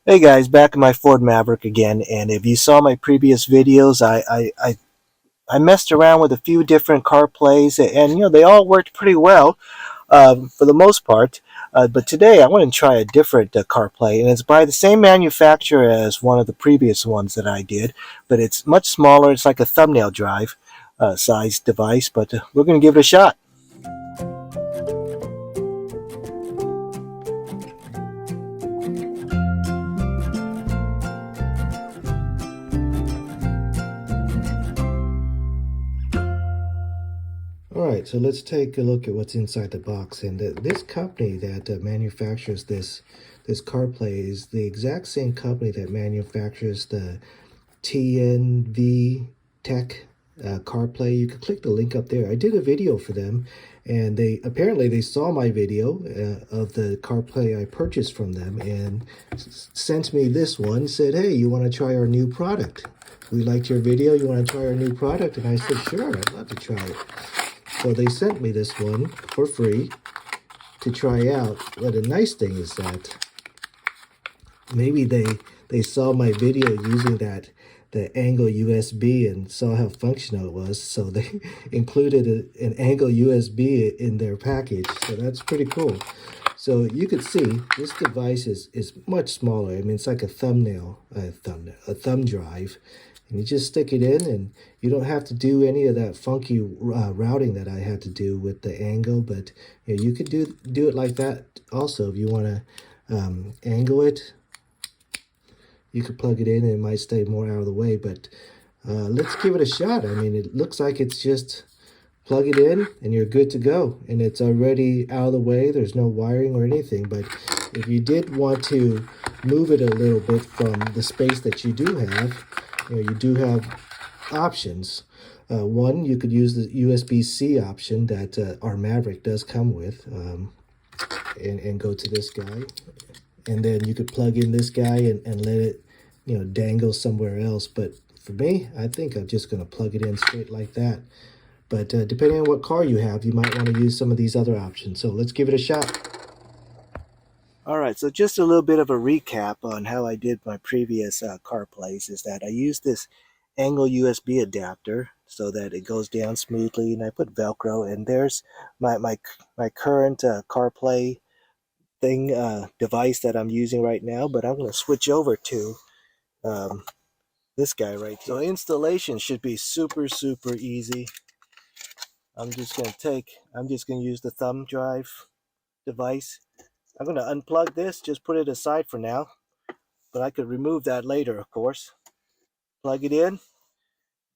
Hey guys, back in my Ford Maverick again, and if you saw my previous videos, I messed around with a few different CarPlays, and they all worked pretty well for the most part. But today I want to try a different CarPlay, and it's by the same manufacturer as one of the previous ones that I did, but it's much smaller. It's like a thumbnail drive size device, but we're going to give it a shot. All right, so let's take a look at what's inside the box. And this company that manufactures this CarPlay is the exact same company that manufactures the TNVTEC CarPlay. You can click the link up there. I did a video for them, and they apparently saw my video of the CarPlay I purchased from them and sent me this one. Said, "Hey, you want to try our new product? We liked your video. You want to try our new product?" And I said, "Sure, I'd love to try it." So they sent me this one for free to try out. Well, the nice thing is that maybe they saw my video using the angle USB and saw how functional it was, so they included an angle USB in their package. So that's pretty cool. So you could see this device is much smaller. I mean, it's like a thumb drive, and you just stick it in, and you don't have to do any of that funky routing that I had to do with the angle. But you could do it like that also if you want to angle it. You could plug it in and it might stay more out of the way, but let's give it a shot. I mean, it looks like it's just plug it in and you're good to go, and it's already out of the way. There's no wiring or anything. But if you did want to move it a little bit from the space that you do have, you do have options. One, you could use the USB-C option that our Maverick does come with, and go to this guy, and then you could plug in this guy and let it dangle somewhere else. But for me, I think I'm just going to plug it in straight like that. But depending on what car you have, you might want to use some of these other options. So let's give it a shot. All right, so just a little bit of a recap on how I did my previous CarPlays is that I used this angle USB adapter so that it goes down smoothly, and I put Velcro, and there's my current CarPlay device that I'm using right now. But I'm going to switch over to um, this guy right here. So installation should be super easy. I'm just going to use the thumb drive device. I'm going to unplug this, just put it aside for now, but I could remove that later, of course. Plug it in,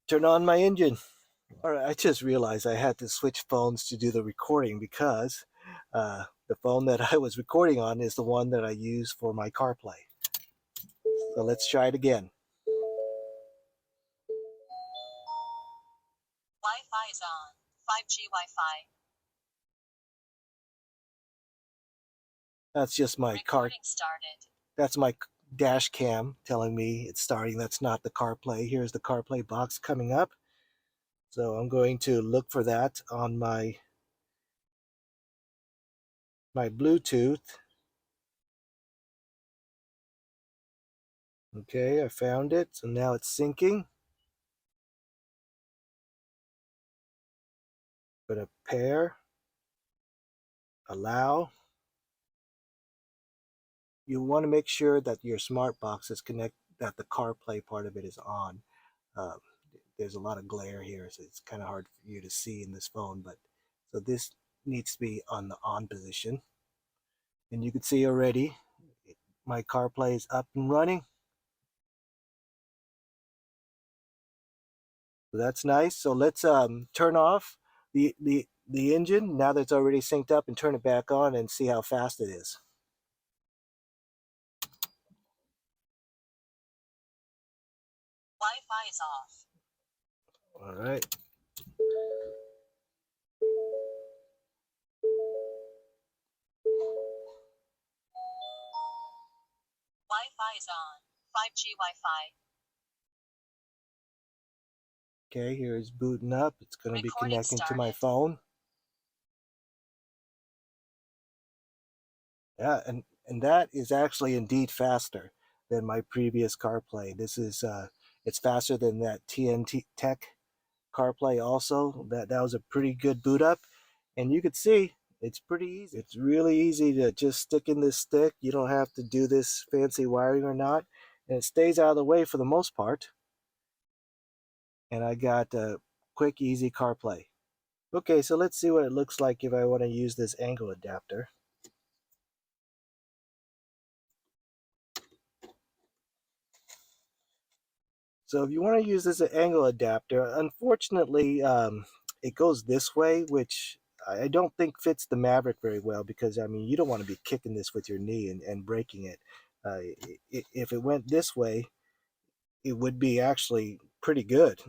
turn on my engine. All right, I just realized I had to switch phones to do the recording because the phone that I was recording on is the one that I use for my CarPlay. So let's try it again. Wi-Fi is on. 5G Wi-Fi. That's just my car. That's my dash cam telling me it's starting. That's not the CarPlay. Here's the CarPlay box coming up. So I'm going to look for that on my Bluetooth. Okay, I found it. So now it's syncing. I'm going to pair, allow. You want to make sure that your smart box is connected, that the CarPlay part of it is on. Uh, there's a lot of glare here, so it's kind of hard for you to see in this phone. But so this needs to be on the on position. And you can see already my CarPlay is up and running. So that's nice. So let's turn off the engine now that it's already synced up, and turn it back on and see how fast it is. Wi-Fi is off. All right. Wi-Fi is on. 5G Wi-Fi. Okay, here it's booting up. It's going to be connecting to my phone. Yeah, and that is actually indeed faster. than my previous CarPlay. This is it's faster than that TNVTEC CarPlay also. That was a pretty good boot up, and you could see it's pretty easy. It's really easy to just stick in this stick. You don't have to do this fancy wiring or not, and it stays out of the way for the most part. And I got a quick, easy CarPlay. Okay, so let's see what it looks like if I want to use this angle adapter. So if you want to use this angle adapter, unfortunately, it goes this way, which I don't think fits the Maverick very well because, I mean, you don't want to be kicking this with your knee and breaking it. If it went this way, it would be actually pretty good,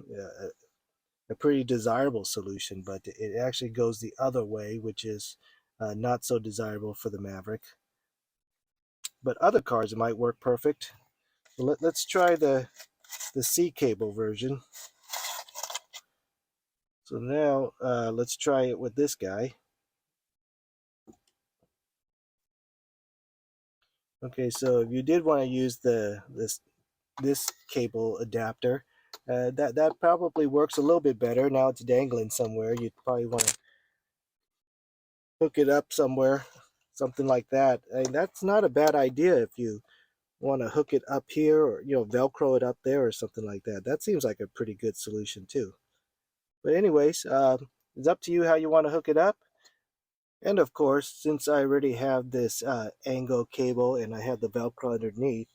a pretty desirable solution, but it actually goes the other way, which is not so desirable for the Maverick. But other cars, it might work perfect. So let's try the C cable version. So now let's try it with this guy. Okay, so if you did want to use this cable adapter, that probably works a little bit better. Now it's dangling somewhere. You'd probably want to hook it up somewhere, something like that. And that's not a bad idea if you want to hook it up here or Velcro it up there or something like that. That seems like a pretty good solution too. But anyways, it's up to you how you want to hook it up. And of course, since I already have this angle cable and I have the Velcro underneath,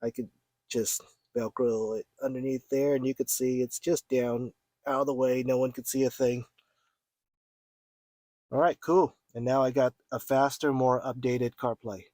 I could just Velcro it underneath there and you could see it's just down out of the way. No one could see a thing. All right, cool. And now I got a faster, more updated CarPlay.